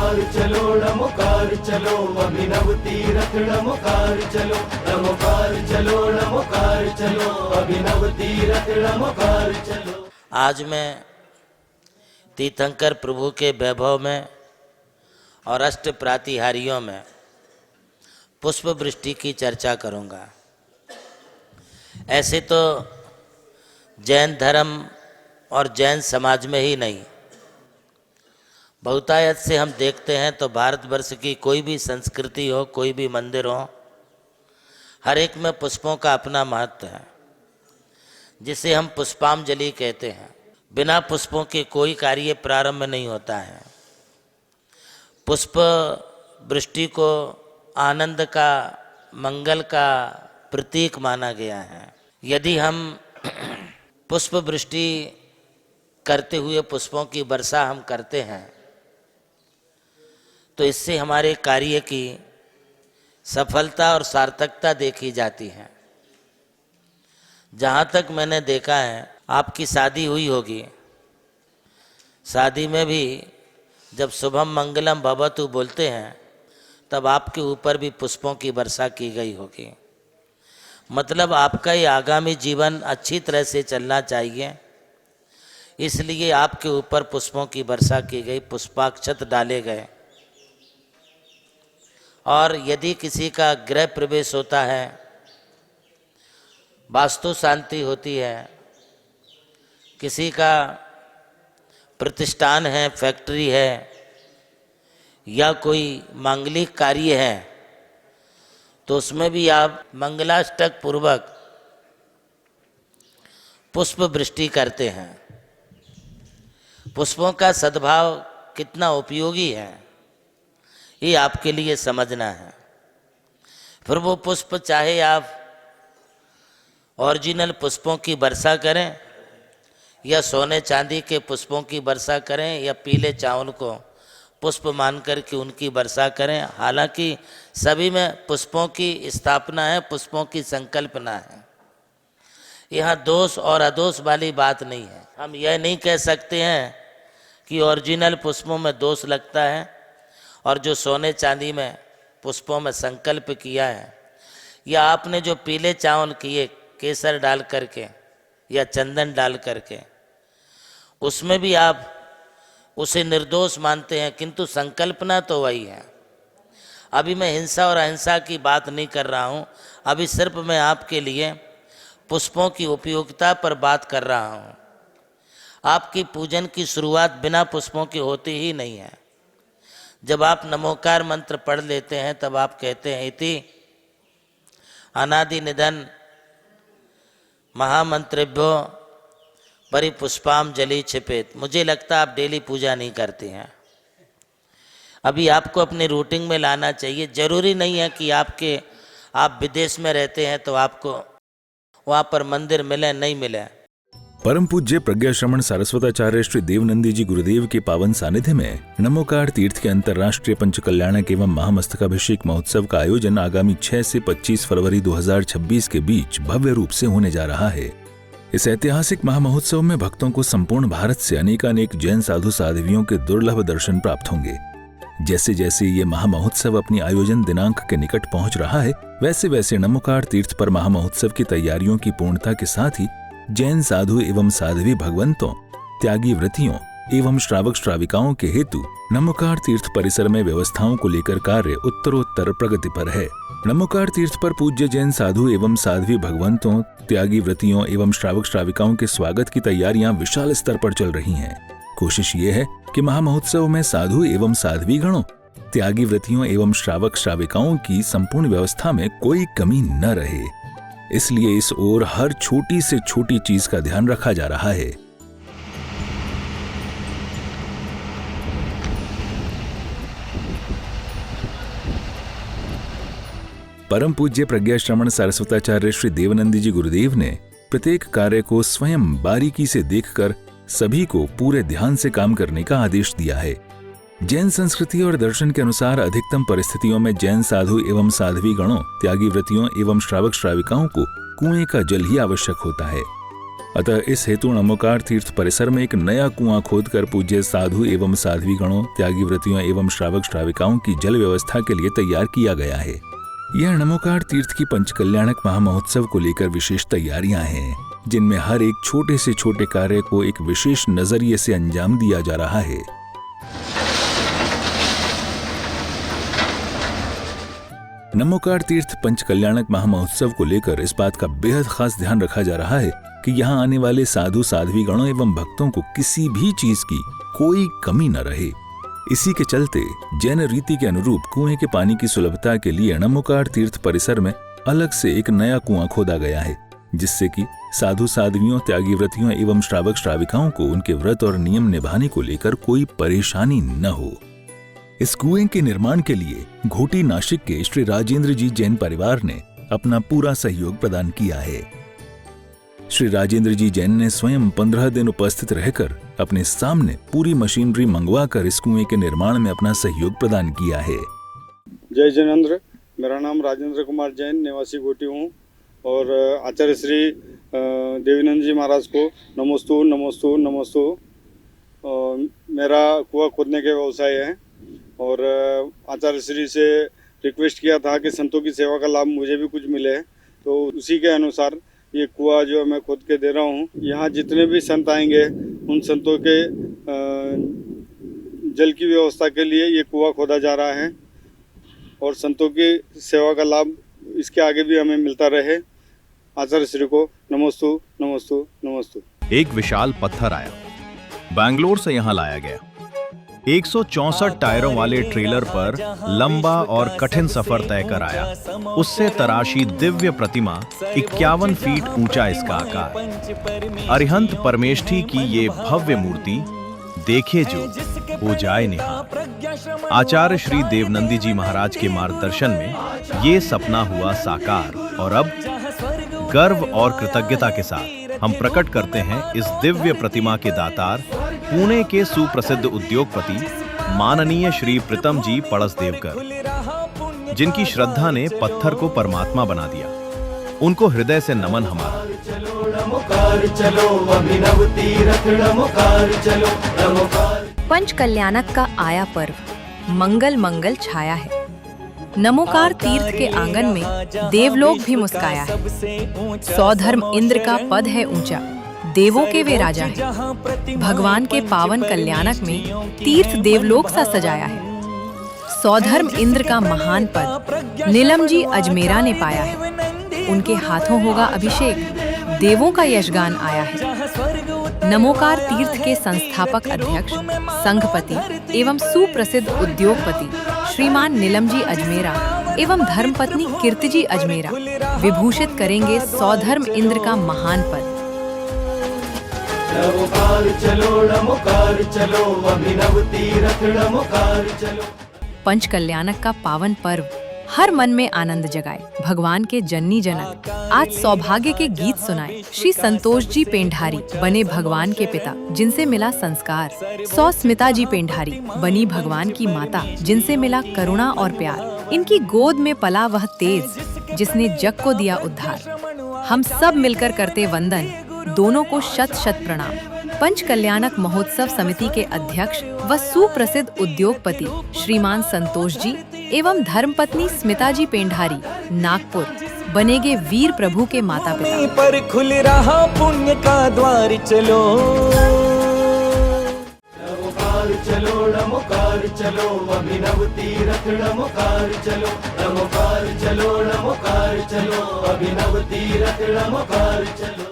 नमोकार चलो नमोकार चलो, अभिनव तीरथ नमोकार चलो, नमोकार चलो नमोकार चलो, अभिनव तीरथ नमोकार चलो। आज मैं तीर्थंकर प्रभु के वैभव में और अष्ट प्रातिहारियों में पुष्प वृष्टि की चर्चा करूंगा। ऐसे तो जैन धर्म और जैन समाज में ही नहीं, बहुतायत से हम देखते हैं तो भारतवर्ष की कोई भी संस्कृति हो, कोई भी मंदिर हो, हर एक में पुष्पों का अपना महत्व है, जिसे हम पुष्पांजलि कहते हैं। बिना पुष्पों के कोई कार्य प्रारंभ नहीं होता है। पुष्प वृष्टि को आनंद का, मंगल का प्रतीक माना गया है। यदि हम पुष्प वृष्टि करते हुए पुष्पों की वर्षा हम करते हैं तो इससे हमारे कार्य की सफलता और सार्थकता देखी जाती है। जहाँ तक मैंने देखा है, आपकी शादी हुई होगी, शादी में भी जब शुभम मंगलम भवतु बोलते हैं तब आपके ऊपर भी पुष्पों की वर्षा की गई होगी। मतलब आपका ये आगामी जीवन अच्छी तरह से चलना चाहिए, इसलिए आपके ऊपर पुष्पों की वर्षा की गई, पुष्पाक्षत डाले गए। और यदि किसी का गृह प्रवेश होता है, वास्तु शांति होती है, किसी का प्रतिष्ठान है, फैक्ट्री है, या कोई मांगलिक कार्य है, तो उसमें भी आप मंगलाष्टक पूर्वक पुष्प वृष्टि करते हैं। पुष्पों का सद्भाव कितना उपयोगी है, ये आपके लिए समझना है। फिर वो पुष्प चाहे आप ओरिजिनल पुष्पों की वर्षा करें या सोने चांदी के पुष्पों की वर्षा करें या पीले चावल को पुष्प मान कर के उनकी वर्षा करें, हालांकि सभी में पुष्पों की स्थापना है, पुष्पों की संकल्पना है। यहाँ दोष और अदोष वाली बात नहीं है। हम यह नहीं कह सकते हैं कि ओरिजिनल पुष्पों में दोष लगता है और जो सोने चांदी में पुष्पों में संकल्प किया है, या आपने जो पीले चावल किए केसर डाल करके या चंदन डाल करके, उसमें भी आप उसे निर्दोष मानते हैं, किंतु संकल्पना तो वही है। अभी मैं हिंसा और अहिंसा की बात नहीं कर रहा हूँ, अभी सिर्फ मैं आपके लिए पुष्पों की उपयोगिता पर बात कर रहा हूँ। आपकी पूजन की शुरुआत बिना पुष्पों की होती ही नहीं है। जब आप नमोकार मंत्र पढ़ लेते हैं तब आप कहते हैं इति अनादि निधन महामंत्रेभ्यो परिपुष्पांजलि छिपेत। मुझे लगता है आप डेली पूजा नहीं करते हैं। अभी आपको अपने रूटीन में लाना चाहिए। जरूरी नहीं है कि आप विदेश में रहते हैं तो आपको वहाँ पर मंदिर मिले, नहीं मिले। परम पूज्य प्रज्ञा श्रमण सारस्वताचार्य श्री देवनंदी जी गुरुदेव के पावन सानिध्य में नमोकार तीर्थ के अंतर्राष्ट्रीय पंचकल्याणक एवं महामस्तकाभिषेक महोत्सव का आयोजन आगामी 6 से 25 फरवरी 2026 के बीच भव्य रूप से होने जा रहा है। इस ऐतिहासिक महामहोत्सव में भक्तों को संपूर्ण भारत से अनेकानेक जैन साधु साध्वियों के दुर्लभ दर्शन प्राप्त होंगे। जैसे जैसे ये महामहोत्सव अपनी आयोजन दिनांक के निकट पहुंच रहा है, वैसे वैसे नमोकार तीर्थ पर महामहोत्सव की तैयारियों की पूर्णता के साथ ही जैन साधु एवं साध्वी भगवंतों, त्यागी व्रतियों एवं श्रावक श्राविकाओं के हेतु नमोकार तीर्थ परिसर में व्यवस्थाओं को लेकर कार्य उत्तरोत्तर प्रगति पर है। नमोकार तीर्थ पर पूज्य जैन साधु एवं साध्वी भगवंतों, त्यागी व्रतियों एवं श्रावक श्राविकाओं के स्वागत की तैयारियां विशाल स्तर पर चल रही हैं। कोशिश ये है कि महामहोत्सव में साधु एवं साध्वी गणों, त्यागी व्रतियों एवं श्रावक श्राविकाओं की संपूर्ण व्यवस्था में कोई कमी न रहे, इसलिए इस ओर हर छोटी से छोटी चीज का ध्यान रखा जा रहा है। परम पूज्य प्रज्ञा श्रमण सारस्वताचार्य श्री देवनंदी जी गुरुदेव ने प्रत्येक कार्य को स्वयं बारीकी से देखकर सभी को पूरे ध्यान से काम करने का आदेश दिया है। जैन संस्कृति और दर्शन के अनुसार अधिकतम परिस्थितियों में जैन साधु एवं साध्वी गणों, त्यागी व्रतियों एवं श्रावक श्राविकाओं को कुएं का जल ही आवश्यक होता है। अतः इस हेतु नमोकार तीर्थ परिसर में एक नया कुआं खोदकर पूज्य साधु एवं साध्वी गणों, त्यागी व्रतियों एवं श्रावक श्राविकाओं की जल व्यवस्था के लिए तैयार किया गया है। यह नमोकार तीर्थ की पंचकल्याणक महामहोत्सव को लेकर विशेष तैयारियां हैं, जिनमें हर एक छोटे से छोटे कार्य को एक विशेष नजरिए से अंजाम दिया जा रहा है। नमोकार तीर्थ पंचकल्याणक महामहोत्सव को लेकर इस बात का बेहद खास ध्यान रखा जा रहा है कि यहाँ आने वाले साधु साध्वी गणों एवं भक्तों को किसी भी चीज की कोई कमी न रहे। इसी के चलते जैन रीति के अनुरूप कुएं के पानी की सुलभता के लिए नमोकार तीर्थ परिसर में अलग से एक नया कुआं खोदा गया है, जिससे कि साधु साध्वियों, त्यागी व्रतियों एवं श्रावक श्राविकाओं को उनके व्रत और नियम निभाने को लेकर कोई परेशानी न हो। इस कुएं के निर्माण के लिए घोटी नासिक के श्री राजेंद्र जी जैन परिवार ने अपना पूरा सहयोग प्रदान किया है। श्री राजेंद्र जी जैन ने स्वयं 15 दिन उपस्थित रहकर अपने सामने पूरी मशीनरी मंगवाकर इस कुएं के निर्माण में अपना सहयोग प्रदान किया है। जय जैनेन्द्र। मेरा नाम राजेंद्र कुमार जैन, निवासी घोटी हूँ और आचार्य श्री देवानंद जी महाराज को नमोस्तु नमोस्तु नमोस्तु। मेरा कुआं खोदने के व्यवसाय है और आचार्य श्री से रिक्वेस्ट किया था कि संतों की सेवा का लाभ मुझे भी कुछ मिले, तो उसी के अनुसार ये कुआं जो मैं खोद के दे रहा हूँ। यहाँ जितने भी संत आएंगे उन संतों के जल की व्यवस्था के लिए ये कुआं खोदा जा रहा है और संतों की सेवा का लाभ इसके आगे भी हमें मिलता रहे। आचार्य श्री को नमोस्तु नमोस्तु नमोस्तु। एक विशाल पत्थर आया, बैंगलोर से यहाँ लाया गया। 164 टायरों वाले ट्रेलर पर लंबा और कठिन सफर तय कर आया। उससे तराशी दिव्य प्रतिमा 51 फीट ऊंचा इसका आकार। अरिहंत परमेष्ठी की ये भव्य मूर्ति देखे जो हो जाए निहार। आचार्य श्री देवनंदी जी महाराज के मार्गदर्शन में ये सपना हुआ साकार और अब गर्व और कृतज्ञता के साथ हम प्रकट करते हैं इस दिव्य प्रतिमा के दातार पुणे के सुप्रसिद्ध उद्योगपति माननीय श्री प्रीतम जी पड़सदेवकर, जिनकी श्रद्धा ने पत्थर को परमात्मा बना दिया। उनको हृदय से नमन हमारा। पंचकल्याणक का आया पर्व मंगल मंगल छाया है। नमोकार तीर्थ के आंगन में देवलोक भी मुस्काया है। सौधर्म इंद्र का पद है ऊंचा, देवों के वे राजा हैं। भगवान के पावन कल्याणक में तीर्थ देवलोक सा सजाया है। सौधर्म इंद्र का महान पद नीलम जी अजमेरा ने पाया है। उनके हाथों होगा अभिषेक, देवों का यशगान आया है। नमोकार तीर्थ के संस्थापक अध्यक्ष, संघपति एवं सुप्रसिद्ध उद्योगपति श्रीमान नीलम जी अजमेरा एवं धर्मपत्नी कीर्ति जी अजमेरा विभूषित करेंगे सौधर्म इंद्र का महान पद। नमोकार चलो अभिनव तीरथ नमोकार चलो। पंचकल्याणक का पावन पर्व हर मन में आनंद जगाए। भगवान के जननी जनक आज सौभाग्य के गीत सुनाए। श्री संतोष जी पेंढारी बने भगवान के पिता, जिनसे मिला संस्कार। स्मिता जी पेंढारी बनी भगवान की माता, जिनसे मिला करुणा और प्यार। इनकी गोद में पला वह तेज, जिसने जग को दिया उद्धार। हम सब मिलकर करते वंदन, दोनों को शत शत प्रणाम। पंचकल्याणक महोत्सव समिति के अध्यक्ष व सुप्रसिद्ध उद्योगपति श्रीमान संतोष जी एवं धर्मपत्नी स्मिता जी पेंढारी नागपुर बनेगे वीर प्रभु के माता पिता। पर खुल रहा पुण्य का द्वार चलो। नमोकार चलो अभिनव तीरथ नमोकार चलो। नमोकार चलो अभिनव तीरथ नमोकार चलो।